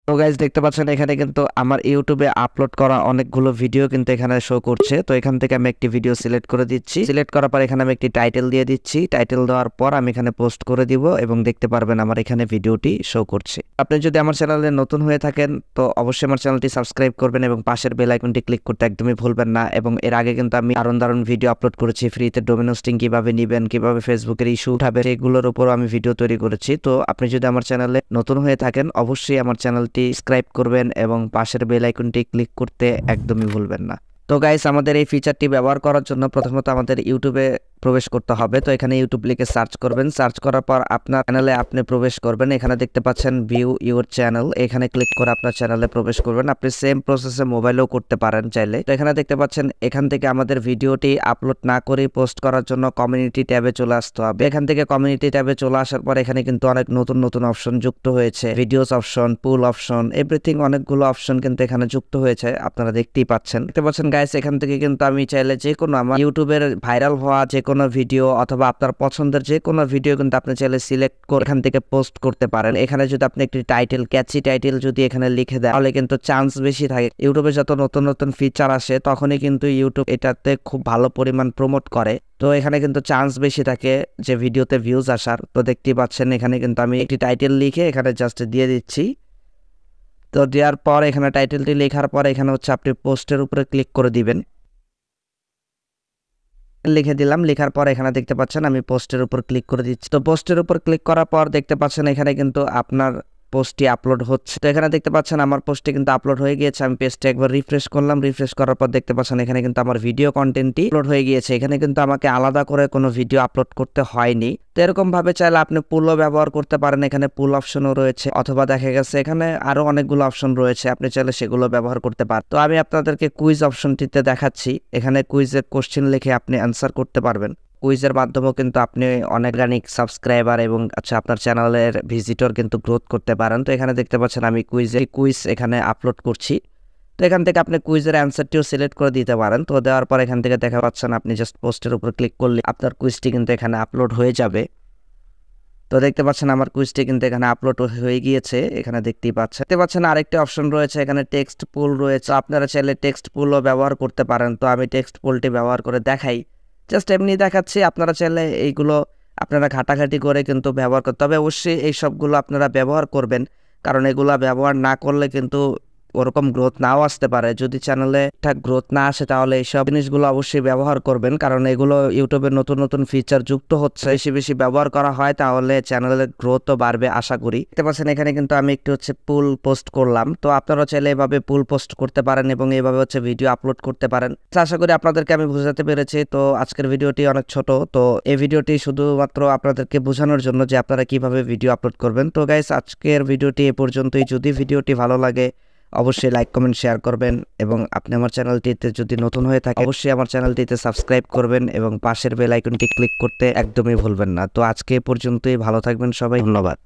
তো গাইজ দেখতে পাচ্ছেন এখানে কিন্তু আমার ইউটিউবে আপলোড করা অনেকগুলো ভিডিও কিন্তু এখানে শো করছে। তো এখান থেকে আমি একটি ভিডিও সিলেক্ট করে দিচ্ছি। সিলেক্ট করার পর এখানে আমি একটি টাইটেল দিয়ে দিচ্ছি। টাইটেল দেওয়ার পর আমি এখানে পোস্ট করে দিব এবং দেখতে পারবেন আমার এখানে ভিডিওটি শো করছে। আপনি যদি আমার চ্যানেলে নতুন হয়ে থাকেন তো অবশ্যই আমার চ্যানেলটি সাবস্ক্রাইব করবেন এবং পাশের বেল আইকনটি ক্লিক করতে একদমই ভুলবেন না। এবং এর আগে কিন্তু আমি দারুণ ভিডিও আপলোড করেছি, ফ্রিতে ডোমেন হোস্টিং কিভাবে নেবেন, কিভাবে ফেসবুকের ইস্যু উঠাবে, এগুলোর উপর আমি ভিডিও তৈরি করেছি। তো আপনি যদি আমার চ্যানেলে নতুন হয়ে থাকেন অবশ্যই আমার চ্যানেলটি সাবস্ক্রাইব করবেন এবং পাশের বেল আইকনটি ক্লিক করতে একদমই ভুলবেন না। তো গাইস, আমাদের এই ফিচারটি ব্যবহার করার জন্য প্রথমত আমাদের ইউটিউবে প্রবেশ করতে হবে। তো এখানে ইউটিউব লিখে সার্চ করবেন। সার্চ করার পর আপনার চ্যানেলে আপনি প্রবেশ করবেন। এখানে দেখতে পাচ্ছেন ভিউ ইউর চ্যানেল, এখানে ক্লিক করে আপনার চ্যানেলে প্রবেশ করবেন। আপনি সেম প্রসেসে মোবাইলেও করতে পারেন চাইলে। তো এখানে দেখতে পাচ্ছেন এখান থেকে আমাদের ভিডিওটি আপলোড না করে পোস্ট করার জন্য কমিউনিটি ট্যাবে চলে আসতে হবে। এখান থেকে কমিউনিটি ট্যাবে চলে আসার পর এখানে কিন্তু অনেক নতুন অপশন যুক্ত হয়েছে। ভিডিওস অপশন, পুল অপশন, এভরিথিং, অনেকগুলো অপশন কিন্তু এখানে যুক্ত হয়েছে, আপনারা দেখতেই পাচ্ছেন। দেখতে পাচ্ছেন গাইস, এখান থেকে কিন্তু আমি চাইলে যে কোনো আমার ইউটিউবের ভাইরাল হওয়া যে কোনো ভিডিও অথবা আপনার পছন্দের যে কোনো ভিডিও কিন্তু আপনি চাইলে সিলেক্ট করে এখান থেকে পোস্ট করতে পারেন। এখানে যদি আপনি একটি টাইটেল, ক্যাচি টাইটেল যদি এখানে লিখে দেন তাহলে কিন্তু চান্স বেশি থাকে। ইউটিউবে যত নতুন ফিচার আসে তখনই কিন্তু ইউটিউব এটাতে খুব ভালো পরিমাণ প্রমোট করে। তো এখানে কিন্তু চান্স বেশি থাকে যে ভিডিওতে ভিউজ আসার। তো দেখতেই পাচ্ছেন এখানে কিন্তু আমি একটি টাইটেল লিখে এখানে জাস্ট দিয়ে দিচ্ছি। তো দেওয়ার পর এখানে টাইটেলটি লেখার পর এখানে হচ্ছে আপনি পোস্টের উপরে ক্লিক করে দিবেন। লিখে দিলাম। লেখার পর এখানে দেখতে পাচ্ছেন আমি পোস্টের উপর ক্লিক করে দিচ্ছি। তো পোস্টের উপর ক্লিক করার পর দেখতে পাচ্ছেন এখানে কিন্তু আপনার পোস্টটি আপলোড হচ্ছে। তো এখানে দেখতে পাচ্ছেন আমার পোস্টটি কিন্তু আপলোড হয়ে গিয়েছে। আমি পেজটা একবার রিফ্রেশ করলাম। রিফ্রেশ করার পর দেখতে পাচ্ছেন এখানে কিন্তু আমার ভিডিও কন্টেন্টটি আপলোড হয়ে গিয়েছে। এখানে কিন্তু আমাকে আলাদা করে কোনো ভিডিও আপলোড করতে হয়নি। তো এরকম ভাবে চাইলে আপনি পুলও ব্যবহার করতে পারেন। এখানে পুল অপশনও রয়েছে, অথবা দেখা গেছে এখানে আরো অনেকগুলো অপশন রয়েছে, আপনি চাইলে সেগুলো ব্যবহার করতে পারেন। তো আমি আপনাদেরকে কুইজ অপশনটিতে দেখাচ্ছি। এখানে কুইজের কোশ্চেন লিখে আপনি অ্যান্সার করতে পারবেন। কুইজের মাধ্যমেও কিন্তু আপনি অনেক সাবস্ক্রাইবার এবং আপনার চ্যানেলের ভিজিটর কিন্তু গ্রোথ করতে পারেন। তো এখানে দেখতে পাচ্ছেন আমি কুইজ এখানে আপলোড করছি। তো এখান থেকে আপনি কুইজের অ্যান্সারটিও সিলেক্ট করে দিতে পারেন। তো দেওয়ার পর এখান থেকে দেখা পাচ্ছেন আপনি জাস্ট পোস্টের উপর ক্লিক করলে আপনার কুইজটি কিন্তু এখানে আপলোড হয়ে যাবে। তো দেখতে পাচ্ছেন আমার কুইজটি কিন্তু এখানে আপলোড হয়ে গিয়েছে। এখানে দেখতে পাচ্ছেন আরেকটি অপশন রয়েছে, এখানে টেক্সট পুল রয়েছে। আপনারা চাইলে টেক্সট পুলও ব্যবহার করতে পারেন। তো আমি টেক্সট পুলটি ব্যবহার করে দেখাই, জাস্ট এমনি দেখাচ্ছি। আপনারা চাইলে এইগুলো আপনারা ঘাটাঘাটি করে কিন্তু ব্যবহার করতে হবে। অবশ্যই এই সবগুলো আপনারা ব্যবহার করবেন, কারণ এগুলা ব্যবহার না করলে কিন্তু ওরকম গ্রোথ নাও আসতে পারে। যদি চ্যানেলে ঠিক গ্রোথ না আসে তাহলে এইসব জিনিসগুলো অবশ্যই ব্যবহার করবেন, কারণ এগুলো ইউটিউবের নতুন ফিচার যুক্ত হচ্ছে। বেশি ব্যবহার করা হয় তাহলে চ্যানেলের গ্রোথও বাড়বে আশা করি। দেখতে পাচ্ছেন এখানে কিন্তু আমি একটু পুল পোস্ট করলাম। তো আপনারা চাইলে এভাবে পুল পোস্ট করতে পারেন এবং এইভাবে ভিডিও আপলোড করতে পারেন। আশা করি আপনাদেরকে আমি বোঝাতে পেরেছি। তো আজকের ভিডিওটি অনেক ছোট, তো এই ভিডিওটি শুধুমাত্র আপনাদেরকে বোঝানোর জন্য যে আপনারা কিভাবে ভিডিও আপলোড করবেন। তো গাইস, আজকের ভিডিওটি এ পর্যন্তই। যদি ভিডিওটি ভালো লাগে অবশ্যই লাইক, কমেন্ট, শেয়ার করবেন এবং আপনি আমার চ্যানেলটিতে যদি নতুন হয়ে থাকে অবশ্যই আমার চ্যানেলটিতে সাবস্ক্রাইব করবেন এবং পাশের বেল আইকনটি ক্লিক করতে একদমই ভুলবেন না। তো আজকে এ পর্যন্তই, ভালো থাকবেন সবাই, ধন্যবাদ।